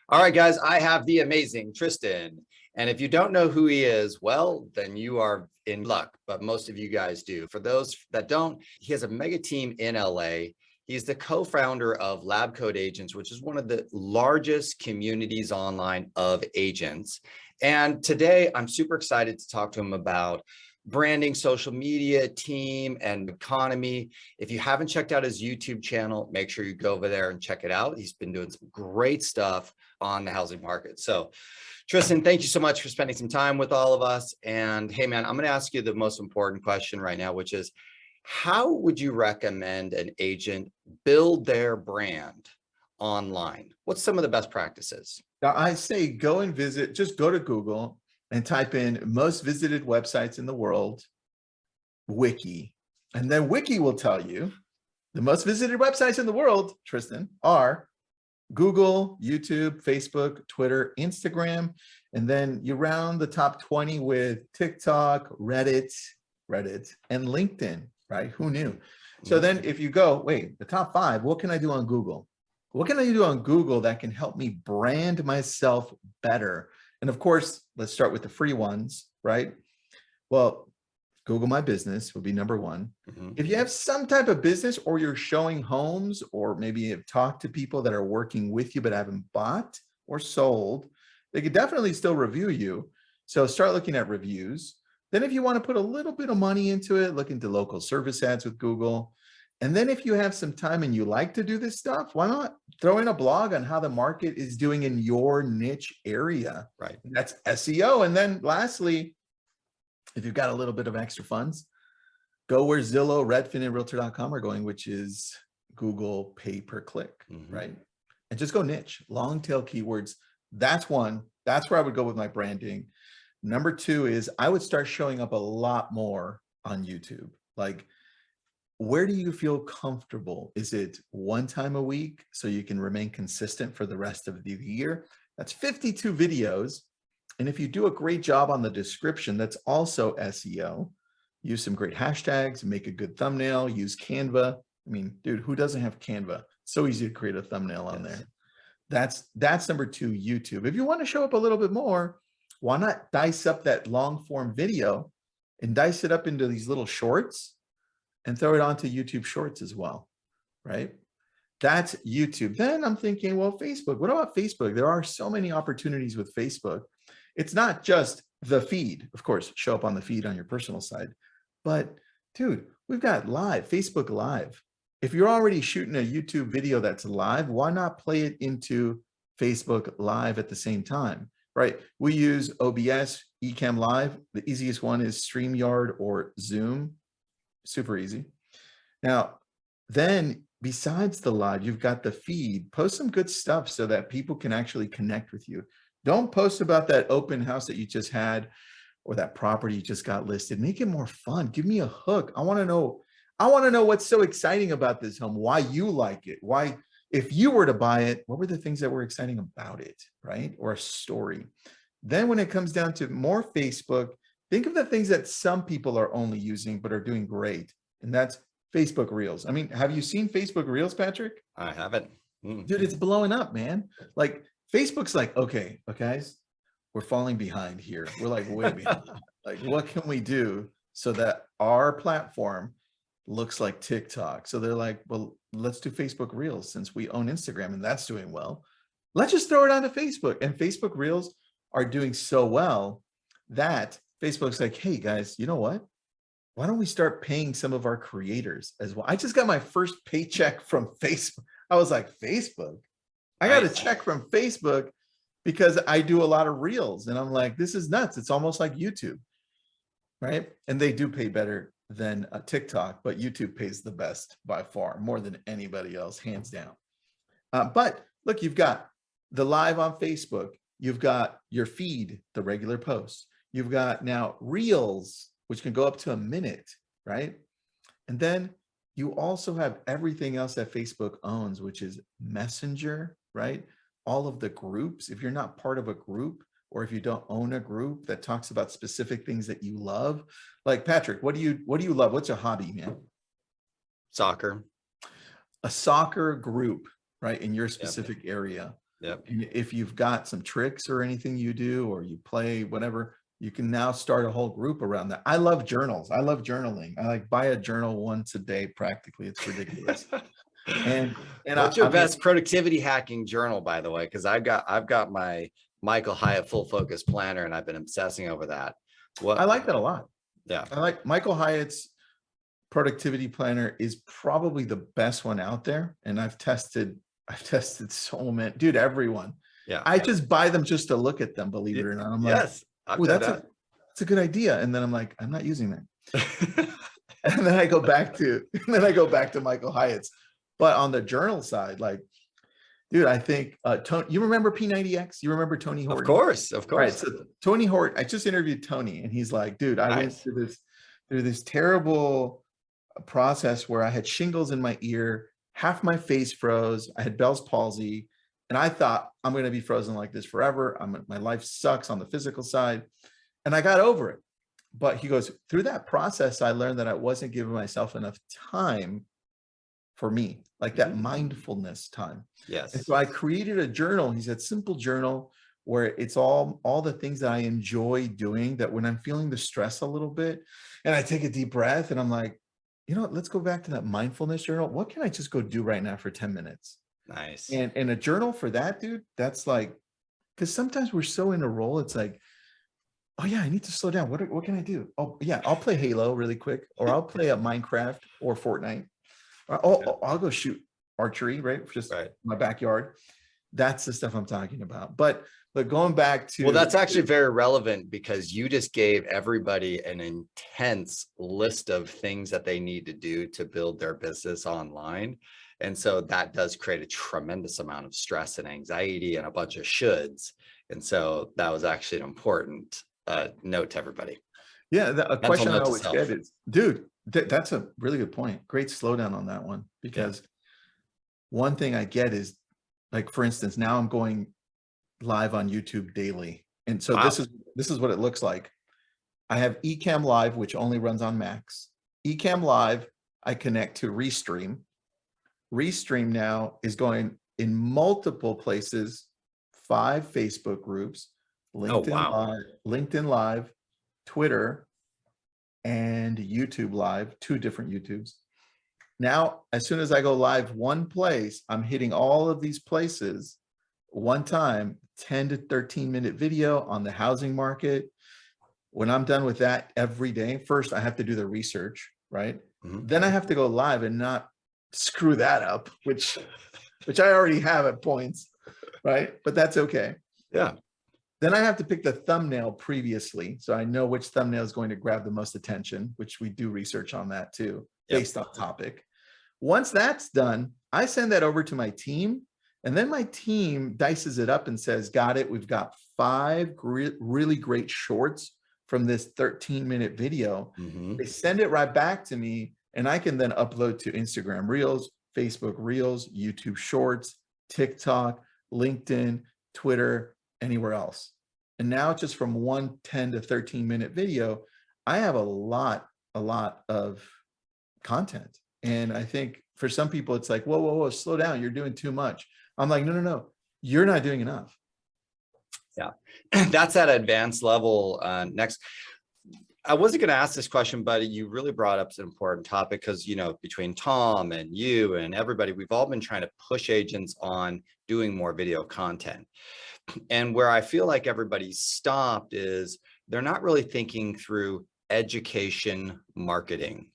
All right, guys, I have the amazing Tristan. And if you don't know who he is, well, then you are in luck, but most of you guys do. For those that don't, he has a mega team in LA. He's the co-founder of Lab Code Agents, which is one of the largest communities online of agents. And today I'm super excited to talk to him about branding, social media, team, and economy. If you haven't checked out his YouTube channel, make sure you go over there and check it out. He's been doing some great stuff on the housing market. So Tristan, thank you so much for spending some time with all of us. And hey, man, I'm going to ask you the most important question right now, which is, how would you recommend an agent build their brand online? What's some of the best practices? Now, I say go and visit, just go to Google and type in most visited websites in the world, Wiki. And then Wiki will tell you the most visited websites in the world, Tristan, are Google, YouTube, Facebook, Twitter, Instagram. And then you round the top 20 with TikTok, Reddit, and LinkedIn, right? Who knew? So then if you go, wait, the top 5, what can I do on Google? What can I do on Google that can help me brand myself better? And of course, let's start with the free ones, right? Well, Google My Business would be number 1. If you have some type of business or you're showing homes, or maybe you've talked to people that are working with you but haven't bought or sold, they could definitely still review you. So start looking at reviews. Then if you want to put a little bit of money into it, look into local service ads with Google. And then if you have some time and you like to do this stuff, why not throw in a blog on how the market is doing in your niche area? Right. That's SEO. And then lastly, if you've got a little bit of extra funds, go where Zillow, Redfin, and Realtor.com are going, which is Google pay per click, right? And just go niche, long tail keywords. That's one. That's where I would go with my branding. Number 2 is I would start showing up a lot more on YouTube. Like, where do you feel comfortable? Is it 1 time a week so you can remain consistent for the rest of the year? That's 52 videos. And if you do a great job on the description, that's also SEO. Use some great hashtags, make a good thumbnail, use Canva. I mean, dude, who doesn't have Canva? So easy to create a thumbnail on there. That's number 2, YouTube. If you want to show up a little bit more, why not dice up that long form video and dice it up into these little shorts and throw it onto YouTube Shorts as well, right? That's YouTube. Then I'm thinking, well, Facebook, what about Facebook? There are so many opportunities with Facebook. It's not just the feed, of course, show up on the feed on your personal side, but dude, we've got live, Facebook Live. If you're already shooting a YouTube video that's live, why not play it into Facebook Live at the same time, right? We use OBS, Ecamm Live. The easiest one is StreamYard or Zoom. Super easy. Now, then besides the live, you've got the feed. Post some good stuff so that people can actually connect with you. Don't post about that open house that you just had or that property you just got listed. Make it more fun. Give me a hook. I want to know what's so exciting about this home, why you like it, why, if you were to buy it, what were the things that were exciting about it, right? Or a story. Then when it comes down to more Facebook, think of the things that some people are only using but are doing great, and that's Facebook Reels. I mean, have you seen Facebook Reels, Patrick? I haven't. Dude, it's blowing up, man. Like, Facebook's like, okay, guys, we're falling behind here. We're like way behind. Like, what can we do so that our platform looks like TikTok? So they're like, well, let's do Facebook Reels since we own Instagram and that's doing well. Let's just throw it onto Facebook. And Facebook Reels are doing so well that Facebook's like, hey guys, you know what? Why don't we start paying some of our creators as well? I just got my first paycheck from Facebook. I was like, Facebook? I got a check from Facebook because I do a lot of reels. And I'm like, this is nuts. It's almost like YouTube, right? And they do pay better than a TikTok, but YouTube pays the best by far, more than anybody else, hands down. But look, you've got the live on Facebook. You've got your feed, the regular posts. You've got now Reels, which can go up to a minute, right? And then you also have everything else that Facebook owns, which is Messenger, right? All of the groups. If you're not part of a group, or if you don't own a group that talks about specific things that you love, like Patrick, what do you love? What's your hobby, man? Soccer. A soccer group, right? In your specific area. Yep. And if you've got some tricks or anything you do, or you play, whatever, you can now start a whole group around that. I love journals. I love journaling. I like buy a journal once a day, practically. It's ridiculous. And What's your I mean, best productivity hacking journal, by the way? Because I've got my Michael Hyatt full focus planner, and I've been obsessing over that. I like that a lot. Yeah. I like Michael Hyatt's productivity planner is probably the best one out there. And I've tested so many, dude, everyone. Yeah. I just buy them just to look at them, believe it or not. I'm like, yes, oh, that's a good idea. And then I'm like, I'm not using that. And then I go back to Michael Hyatt's. But on the journal side, like, dude, I think Tony, you remember P90X? You remember Tony Horton? Of course. Right. So Tony Horton, I just interviewed Tony, and he's like, dude, I went through this terrible process where I had shingles in my ear, half my face froze, I had Bell's palsy, and I thought I'm going to be frozen like this forever. My life sucks on the physical side, and I got over it. But he goes, through that process, I learned that I wasn't giving myself enough time for me, like that mindfulness time. Yes. And so I created a journal. He said, simple journal where it's all the things that I enjoy doing, that when I'm feeling the stress a little bit and I take a deep breath and I'm like, you know what, let's go back to that mindfulness journal. What can I just go do right now for 10 minutes? Nice. And a journal for that, dude, that's like, because sometimes we're so in a role, it's like, oh yeah, I need to slow down. What can I do? Oh yeah, I'll play Halo really quick, or I'll play a Minecraft or Fortnite. I'll go shoot archery, right? Just my backyard. That's the stuff I'm talking about. But going back to, well, that's actually very relevant, because you just gave everybody an intense list of things that they need to do to build their business online. And so that does create a tremendous amount of stress and anxiety and a bunch of shoulds. And so that was actually an important note to everybody. Yeah, a question I always get is, dude, that's a really good point. Great slowdown on that one, because one thing I get is, like, for instance, now I'm going live on YouTube daily. And so this is what it looks like. I have Ecamm Live, which only runs on Macs. Ecamm Live, I connect to Restream. Restream now is going in multiple places, 5 Facebook groups, LinkedIn Live, Twitter, and YouTube Live, 2 different YouTubes. Now, as soon as I go live one place, I'm hitting all of these places one time, 10 to 13 minute video on the housing market. When I'm done with that every day, first I have to do the research, right? Then I have to go live and not screw that up, which I already have at points, right? But that's okay. Yeah. Then I have to pick the thumbnail previously, so I know which thumbnail is going to grab the most attention, which we do research on that too, based on topic. Once that's done, I send that over to my team, and then my team dices it up and says, got it, we've got 5 really great shorts from this 13-minute video. They send it right back to me, and I can then upload to Instagram Reels, Facebook Reels, YouTube Shorts, TikTok, LinkedIn, Twitter, anywhere else. And now, just from one 10 to 13-minute video, I have a lot of content. And I think for some people, it's like, whoa, slow down. You're doing too much. I'm like, no, you're not doing enough. Yeah, that's at advanced level. Next, I wasn't going to ask this question, but you really brought up an important topic, because, you know, between Tom and you and everybody, we've all been trying to push agents on doing more video content. And where I feel like everybody's stopped is they're not really thinking through education marketing.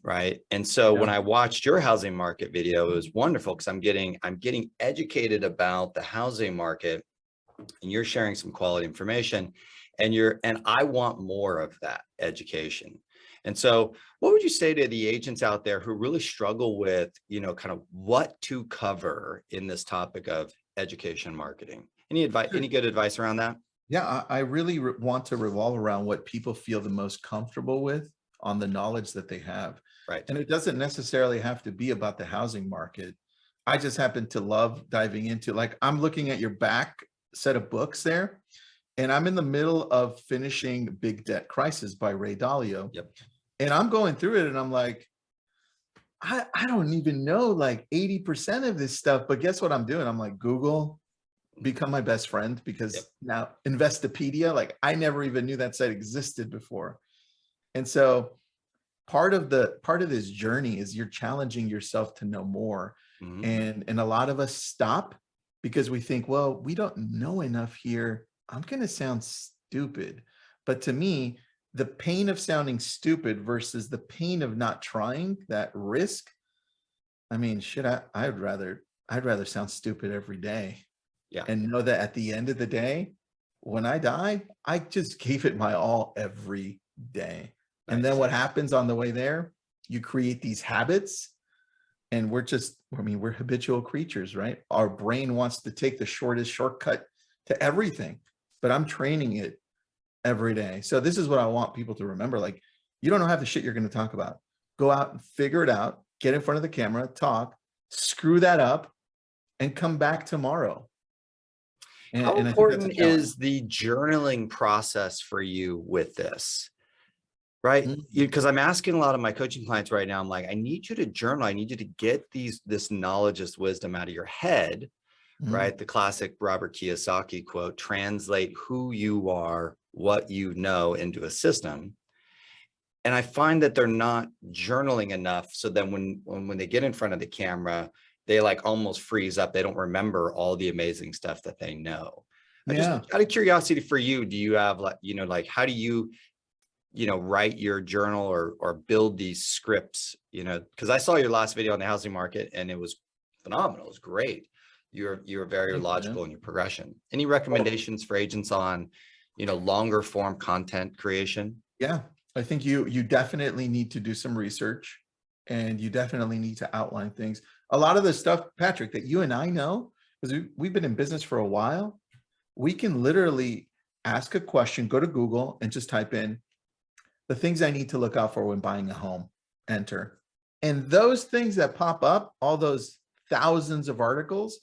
Right. And so when I watched your housing market video, it was wonderful, because I'm getting educated about the housing market, and you're sharing some quality information, and I want more of that education. And so what would you say to the agents out there who really struggle with, you know, kind of what to cover in this topic of education marketing? Any advice, any good advice around that? Yeah, I really want to revolve around what people feel the most comfortable with on the knowledge that they have. Right. And it doesn't necessarily have to be about the housing market. I just happen to love diving into, like, I'm looking at your back set of books there, and I'm in the middle of finishing Big Debt Crisis by Ray Dalio. Yep. And I'm going through it, and I'm like, I don't even know like 80% of this stuff, but guess what I'm doing? I'm like, Google, become my best friend, Yep. because now Investopedia, like I never even knew that site existed before. And so part of this journey is you're challenging yourself to know more. And a lot of us stop because we think, well, we don't know enough here. I'm going to sound stupid. But to me, the pain of sounding stupid versus the pain of not trying, that risk, I mean, shit, I'd rather sound stupid every day. Yeah. And know that at the end of the day, when I die, I just gave it my all every day. Nice. And then what happens on the way there? You create these habits, and we're habitual creatures, right? Our brain wants to take the shortest shortcut to everything, but I'm training it every day. So this is what I want people to remember. Like, you don't know half the shit you're going to talk about. Go out and figure it out, get in front of the camera, talk, screw that up, and come back tomorrow. How important is the journaling process for you with this? Right? Because I'm asking a lot of my coaching clients right now, I'm like, I need you to journal. I need you to get this knowledge, this wisdom out of your head, right? The classic Robert Kiyosaki quote, translate who you are, what you know into a system. And I find that they're not journaling enough. So then when they get in front of the camera, they like almost freeze up. They don't remember all the amazing stuff that they know. Just out of curiosity for you, do you have like, like how do you, write your journal or build these scripts, because I saw your last video on the housing market and it was phenomenal. It was great. You're very logical in your progression. Any recommendations for agents on, longer form content creation? Yeah, I think you definitely need to do some research, and you definitely need to outline things. A lot of the stuff, Patrick, that you and I know, because we've been in business for a while, we can literally ask a question, go to Google and just type in the things I need to look out for when buying a home, enter. And those things that pop up, all those thousands of articles,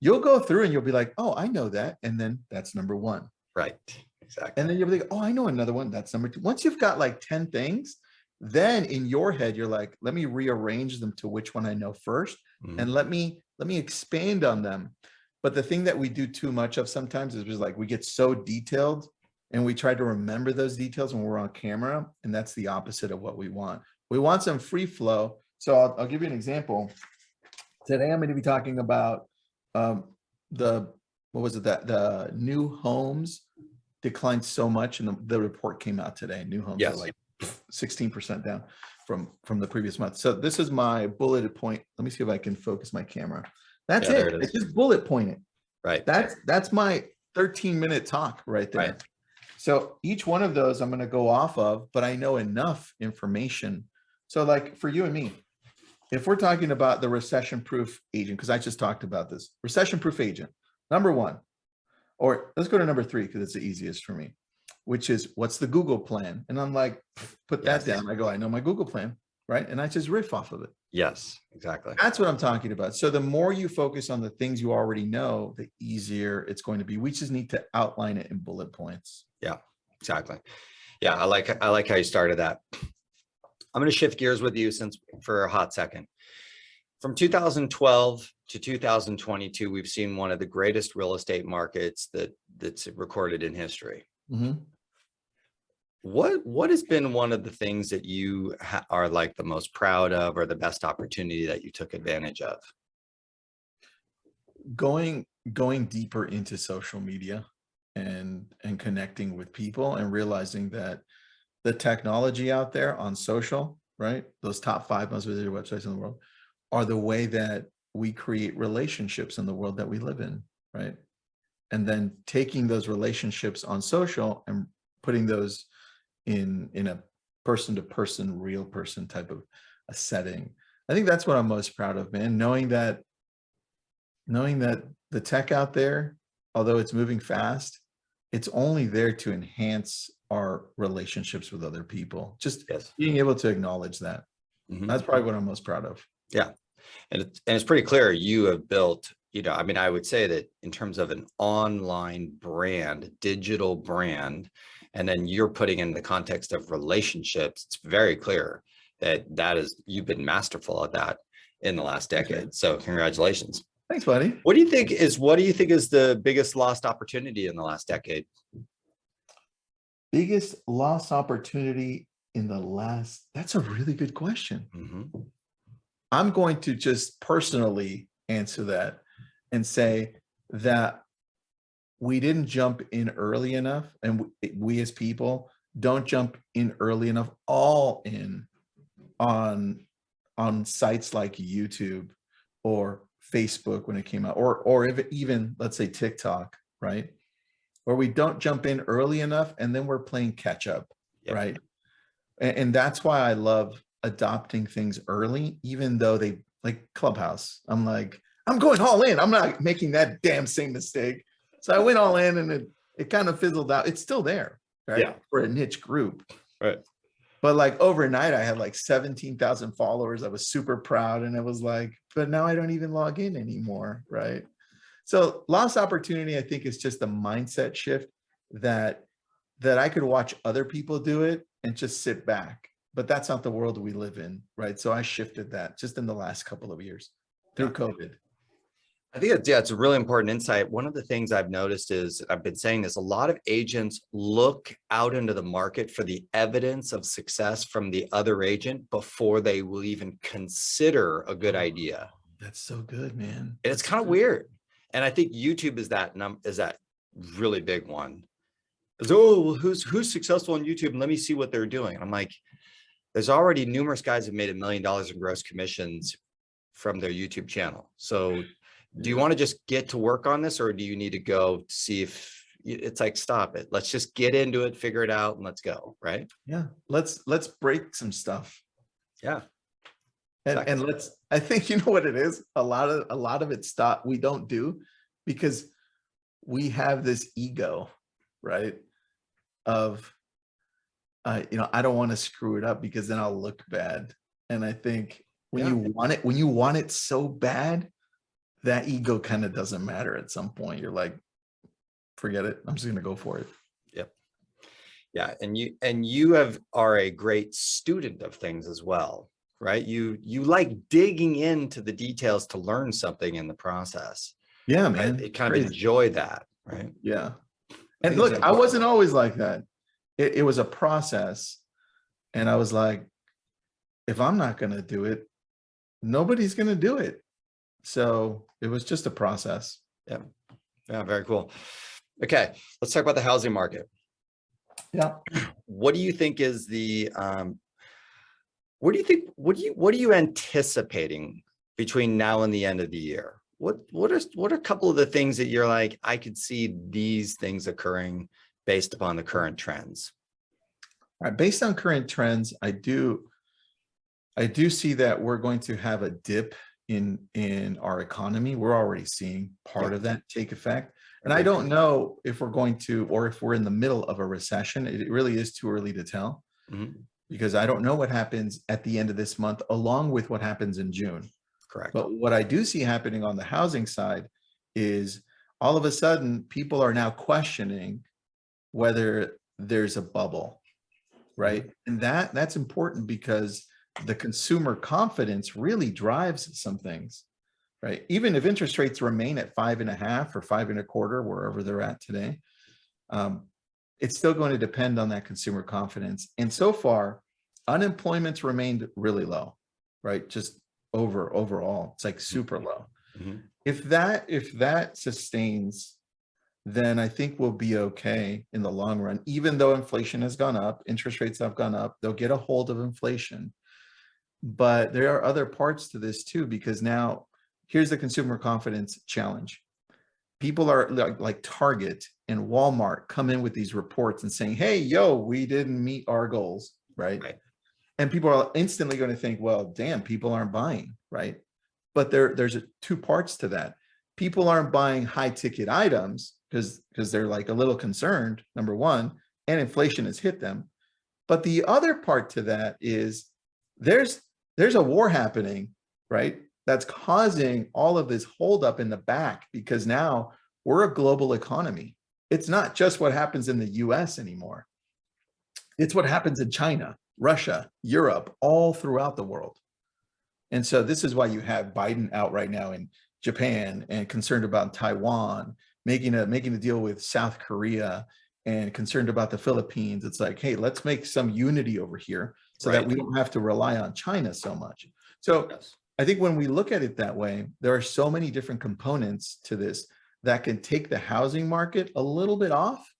you'll go through and you'll be like, oh, I know that. And then that's number one. Right, exactly. And then you'll be like, oh, I know another one. That's number two. Once you've got like 10 things, then in your head, you're like, let me rearrange them to which one I know first. And let me expand on them. But the thing that we do too much of sometimes is just like, we get so detailed and we try to remember those details when we're on camera. And that's the opposite of what we want. We want some free flow. So I'll give you an example. Today, I'm going to be talking about the new homes declined so much. And the report came out today. New homes are like 16% down from the previous month. So this is my bulleted point. Let me see if I can focus my camera. That's it. It's just bullet pointed. Right. That's my 13-minute talk right there. Right. So each one of those I'm going to go off of, but I know enough information. So like for you and me, if we're talking about the recession-proof agent, because I just talked about this, recession-proof agent, number one, or let's go to number three, because it's the easiest for me, which is what's the Google plan? And I'm like, put that down. I go, I know my Google plan, right? And I just riff off of it. Yes, exactly. That's what I'm talking about. So the more you focus on the things you already know, the easier it's going to be. We just need to outline it in bullet points. Yeah, exactly. Yeah, I like how you started that. I'm going to shift gears with you for a hot second. From 2012 to 2022, we've seen one of the greatest real estate markets that's recorded in history. What has been one of the things that you are like the most proud of, or the best opportunity that you took advantage of? Going deeper into social media and connecting with people and realizing that the technology out there on social, right? Those top 5 most visited websites in the world are the way that we create relationships in the world that we live in, right? And then taking those relationships on social and putting those in a person-to-person, real person type of a setting. I think that's what I'm most proud of, man. Knowing that the tech out there, although it's moving fast, it's only there to enhance our relationships with other people. Just being able to acknowledge that. That's probably what I'm most proud of. Yeah. And it's pretty clear you have built, I mean, I would say that in terms of an online brand, digital brand, and then you're putting in the context of relationships, it's very clear you've been masterful at that in the last decade. Okay. So congratulations. Thanks, buddy. What do you think is the biggest lost opportunity in the last decade? Biggest lost opportunity in the last, that's a really good question. Mm-hmm. I'm going to just personally answer that and say that we didn't jump in early enough, and we as people don't jump in early enough, all in on sites like YouTube or Facebook when it came out, or even let's say TikTok, right? Where we don't jump in early enough, and then we're playing catch up, Yep. right? And that's why I love adopting things early, even though they, like Clubhouse, I'm like, I'm going all in. I'm not making that damn same mistake. So I went all in, and it kind of fizzled out. It's still there, right? Yeah. For a niche group. Right. But like overnight, I had like 17,000 followers. I was super proud. And it was like, but now I don't even log in anymore, right? So lost opportunity, I think, is just a mindset shift that I could watch other people do it and just sit back. But that's not the world we live in, right? So I shifted that just in the last couple of years through COVID. I think it's a really important insight. One of the things I've noticed is, I've been saying this, a lot of agents look out into the market for the evidence of success from the other agent before they will even consider a good idea. That's so good, man. And it's kind of weird. And I think YouTube is that really big one. Oh, well, who's successful on YouTube? And let me see what they're doing. And I'm like, there's already numerous guys who've made $1 million in gross commissions from their YouTube channel. So do you want to just get to work on this, or do you need to go see if it's like, stop it? Let's just get into it, figure it out, and let's go. Right. Yeah. Let's break some stuff. Yeah. And I think, you know what it is? A lot of it we don't do because we have this ego, right? Of, I don't want to screw it up because then I'll look bad. And I think when you want it so bad, that ego kind of doesn't matter at some point. You're like, forget it. I'm just going to go for it. Yep. Yeah. And you are a great student of things as well, right? You like digging into the details to learn something in the process. Yeah, man. Right? You kind of enjoy that, right? Yeah. And look, I wasn't always like that. It was a process. And I was like, if I'm not going to do it, nobody's going to do it. So it was just a process. Yeah. Yeah. Very cool. Okay. Let's talk about the housing market. Yeah. What do you think is what are you anticipating between now and the end of the year? What are a couple of the things that you're like, I could see these things occurring based upon the current trends? All right. Based on current trends, I do see that we're going to have a dip in our economy. We're already seeing part of that take effect. And I don't know if we're going to, or if we're in the middle of a recession. It really is too early to tell, because I don't know what happens at the end of this month, along with what happens in June. Correct. But what I do see happening on the housing side is all of a sudden people are now questioning whether there's a bubble, right? And that's important because the consumer confidence really drives some things, right? Even if interest rates remain at 5.5 or 5.25, wherever they're at today, it's still going to depend on that consumer confidence. And so far, unemployment's remained really low, right? Just overall, it's like super low. If that sustains, then I think we'll be okay in the long run. Even though inflation has gone up, interest rates have gone up, they'll get a hold of inflation. But there are other parts to this too, because now here's the consumer confidence challenge. People are like Target and Walmart come in with these reports and saying, hey, yo, we didn't meet our goals, right? And people are instantly going to think, well, damn, people aren't buying, right? But there's two parts to that. People aren't buying high ticket items because they're like a little concerned, number one, and inflation has hit them. But the other part to that is there's a war happening, right? That's causing all of this holdup in the back, because now we're a global economy. It's not just what happens in the US anymore. It's what happens in China. Russia, Europe, all throughout the world. And so this is why you have Biden out right now in Japan and concerned about Taiwan, making a deal with South Korea and concerned about the Philippines. It's like, hey, let's make some unity over here so that we don't have to rely on China so much. So I think when we look at it that way, there are so many different components to this that can take the housing market a little bit off,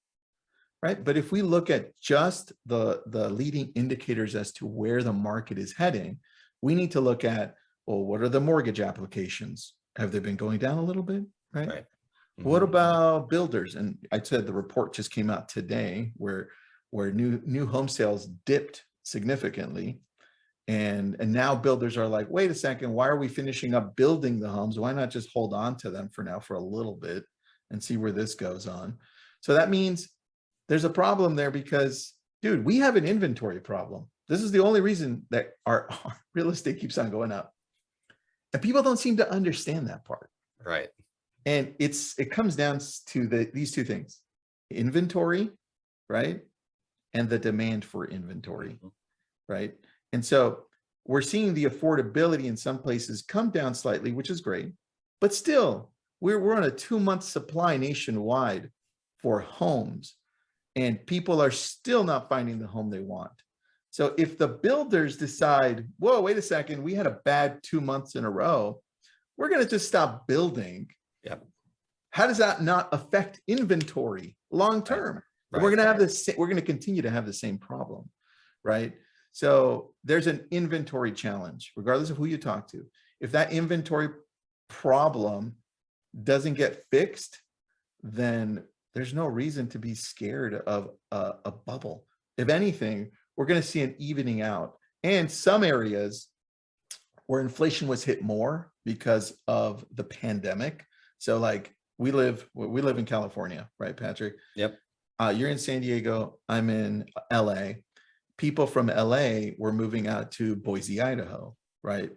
right? But if we look at just the leading indicators as to where the market is heading, we need to look at, well, what are the mortgage applications? Have they been going down a little bit, right? Mm-hmm. What about builders? And I said the report just came out today where new home sales dipped significantly. And now builders are like, wait a second, why are we finishing up building the homes? Why not just hold on to them for now for a little bit and see where this goes on? So that means there's a problem there because, dude, we have an inventory problem. This is the only reason that our real estate keeps on going up. And people don't seem to understand that part. Right. And it comes down to these two things: inventory, right? And the demand for inventory, right? And so we're seeing the affordability in some places come down slightly, which is great, but still we're on a 2-month supply nationwide for homes, and people are still not finding the home they want. So if the builders decide, whoa, wait a second, we had a bad 2 months in a row, we're going to just stop building. Yep. How does that not affect inventory long term? Right. We're going to have this. We're going to continue to have the same problem, right? So there's an inventory challenge, regardless of who you talk to. If that inventory problem doesn't get fixed, then there's no reason to be scared of a bubble. If anything, we're going to see an evening out. And some areas where inflation was hit more because of the pandemic. So like we live in California, right, Patrick? Yep. You're in San Diego. I'm in LA. People from LA were moving out to Boise, Idaho, right?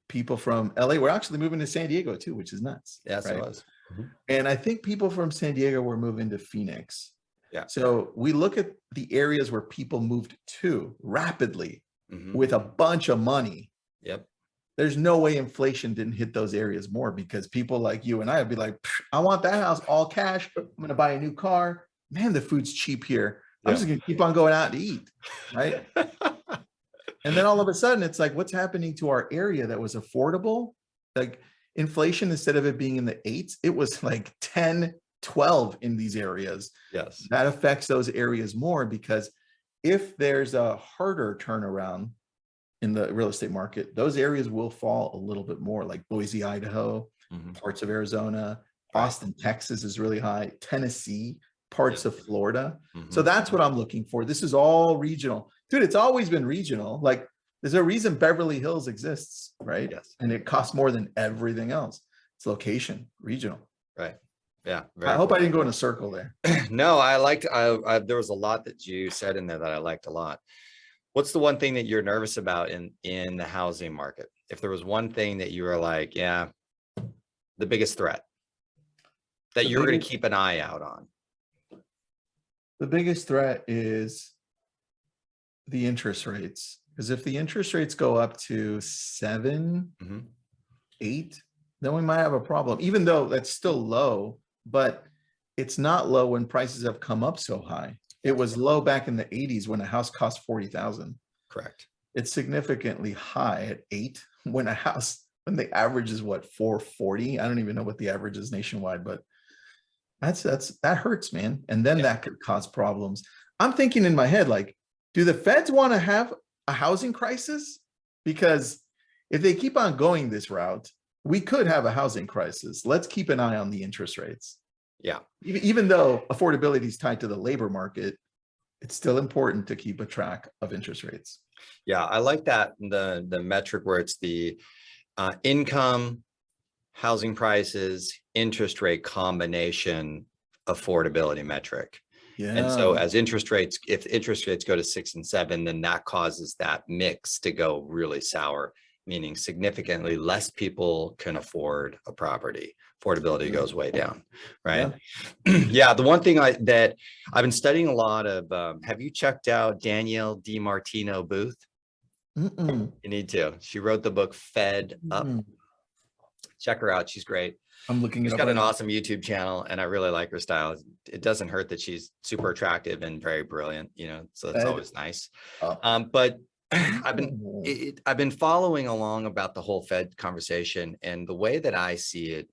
People from LA were actually moving to San Diego too, which is nuts. Yes, right? it was. Mm-hmm. And I think people from San Diego were moving to Phoenix. Yeah. So we look at the areas where people moved to rapidly with a bunch of money. Yep. There's no way inflation didn't hit those areas more, because people like you and I would be like, I want that house all cash. I'm going to buy a new car. Man, the food's cheap here. I'm just going to keep on going out to eat, right? And then all of a sudden, it's like, what's happening to our area that was affordable? Like inflation, instead of it being in the 8s, it was like 10, 12 in these areas. Yes. That affects those areas more, because if there's a harder turnaround in the real estate market, those areas will fall a little bit more, like Boise, Idaho, parts of Arizona, Austin, Texas is really high, Tennessee, parts of Florida. So that's what I'm looking for. This is all regional. Dude, it's always been regional. Like there's a reason Beverly Hills exists, right? Yes. And it costs more than everything else. It's location, regional. Right. Yeah. I hope I didn't go in a circle there. No, there was a lot that you said in there that I liked a lot. What's the one thing that you're nervous about in the housing market? If there was one thing that you were like, yeah, the biggest threat that you're going to keep an eye out on. The biggest threat is the interest rates. Because if the interest rates go up to 7, 8, then we might have a problem, even though that's still low, but it's not low when prices have come up so high. It was low back in the 80s when a house cost $40,000. Correct. It's significantly high at 8 when the average is what, 440? I don't even know what the average is nationwide, but that hurts, man. And then that could cause problems. I'm thinking in my head, like, do the feds want to have a housing crisis? Because if they keep on going this route, we could have a housing crisis. Let's keep an eye on the interest rates. Yeah. Even though affordability is tied to the labor market, it's still important to keep a track of interest rates. Yeah, I like that, the metric where it's the income, housing prices, interest rate combination affordability metric. Yeah. And so as if interest rates go to 6 and 7, then that causes that mix to go really sour, meaning significantly less people can afford a property affordability goes way down, right? Yeah. Yeah, the one thing that I've been studying a lot of, have you checked out Danielle DiMartino Booth? Mm-mm. You need to. She wrote the book Fed Up. Mm. Check her out. She's great. I'm looking it She's up got right an now. awesome YouTube channel, and I really like her style. It doesn't hurt that she's super attractive and very brilliant, you know, so that's Fed always nice. Up. But I've Oh. been following along about the whole Fed conversation, and the way that I see it,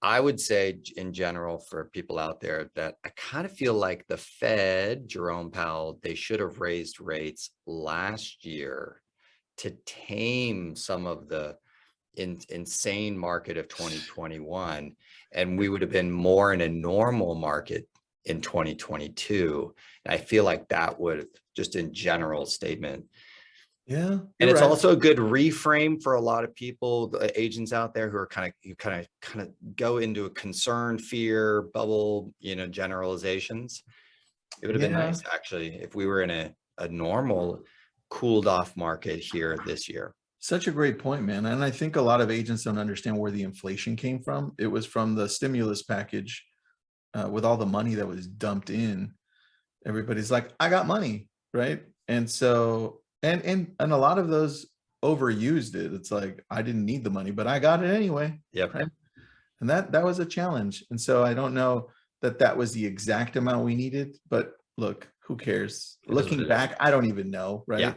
I would say in general for people out there that I kind of feel like the Fed, Jerome Powell, they should have raised rates last year to tame some of the insane market of 2021, and we would have been more in a normal market in 2022. And I feel like that would, just in general statement. Yeah. And You're it's right. also a good reframe for a lot of people, the agents out there who are kind of go into a concern, fear, bubble, you know, generalizations. It would have been nice actually if we were in a normal cooled off market here this year. Such a great point, man. And I think a lot of agents don't understand where the inflation came from. It was from the stimulus package with all the money that was dumped in. Everybody's like, I got money, right? And so, and a lot of those overused it. It's like, I didn't need the money, but I got it anyway. Yep. Right? And that was a challenge. And so I don't know that was the exact amount we needed, but look, who cares? Looking back, I don't even know, right? Yeah.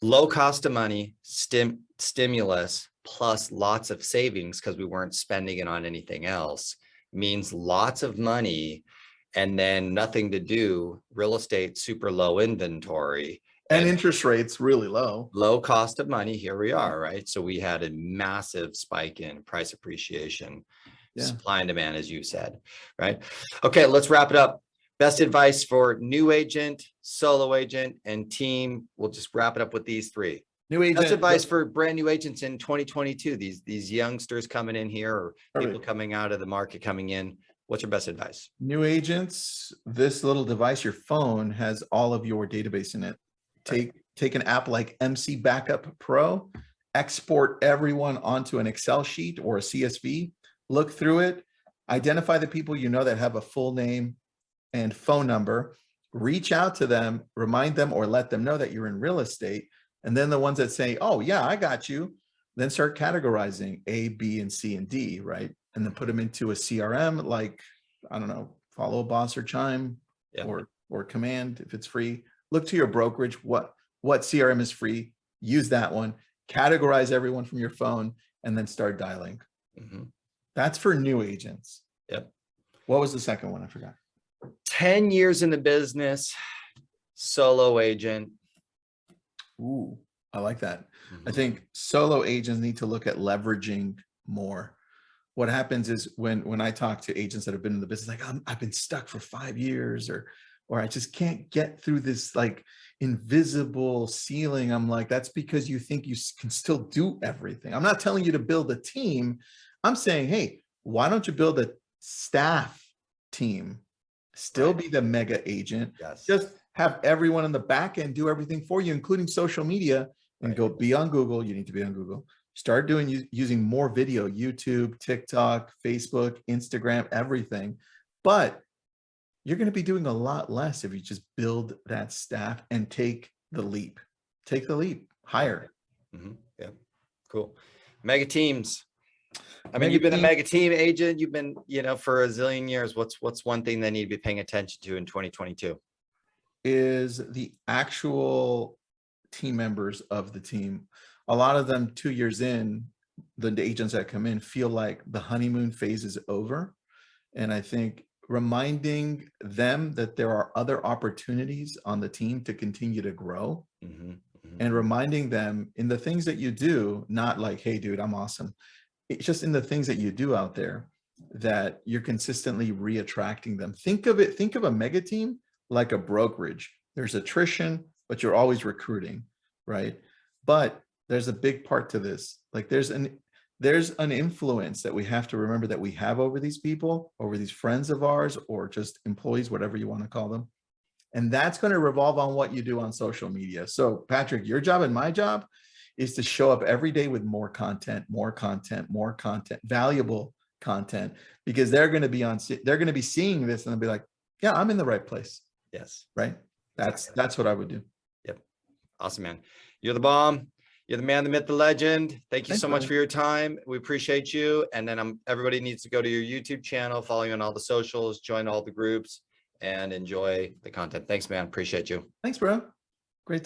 Low cost of money, stimulus, plus lots of savings because we weren't spending it on anything else, means lots of money and then nothing to do. Real estate, super low inventory. And interest rates really low. Low cost of money. Here we are, right? So we had a massive spike in price appreciation, supply and demand, as you said, right? Okay, let's wrap it up. Best advice for new agent, solo agent, and team. We'll just wrap it up with these three. New agent. Best advice for brand new agents in 2022. These youngsters coming in here, or people coming out of the market coming in. What's your best advice? New agents, this little device, your phone, has all of your database in it. Take an app like MC Backup Pro, export everyone onto an Excel sheet or a CSV, look through it, identify the people you know that have a full name and phone number, reach out to them, remind them or let them know that you're in real estate. And then the ones that say, oh yeah, I got you, then start categorizing A, B, and C, and D, right? And then put them into a CRM, like, I don't know, Follow Boss or Chime or Command if it's free. Look to your brokerage, what CRM is free, use that one, categorize everyone from your phone, and then start dialing. That's for new agents. Yep. What was the second one? I forgot. 10 years in the business, solo agent. Ooh, I like that. I think solo agents need to look at leveraging more. What happens is when I talk to agents that have been in the business, like I've been stuck for 5 years, or I just can't get through this like invisible ceiling. I'm like, that's because you think you can still do everything. I'm not telling you to build a team. I'm saying, hey, why don't you build a staff team? Still be the mega agent. Just have everyone in the back end do everything for you, including social media, and go be on Google. You need to be on Google. Start using more video, YouTube, TikTok, Facebook, Instagram, everything. But you're going to be doing a lot less if you just build that staff and take the leap. Take the leap. Hire. Yeah, cool. Mega teams. I mean, you've been a mega team agent. You've been, for a zillion years. What's one thing they need to be paying attention to in 2022? Is the actual team members of the team. A lot of them 2 years in, the agents that come in feel like the honeymoon phase is over. And I think reminding them that there are other opportunities on the team to continue to grow, and reminding them in the things that you do, not like, hey, dude, I'm awesome. It's just in the things that you do out there that you're consistently re-attracting them. Think of a mega team like a brokerage. There's attrition, but you're always recruiting, right? But there's a big part to this. Like there's an influence that we have to remember that we have over these people, over these friends of ours, or just employees, whatever you want to call them. And that's going to revolve on what you do on social media. So Patrick, your job and my job is to show up every day with more content, valuable content, because they're going to be seeing this and they'll be like, yeah, I'm in the right place. Yes. Right. That's what I would do. Yep. Awesome, man. You're the bomb. You're the man, the myth, the legend. Thank you Thanks, so much brother. for your time. We appreciate you. And then everybody needs to go to your YouTube channel, follow you on all the socials, join all the groups, and enjoy the content. Thanks, man. Appreciate you. Thanks, bro.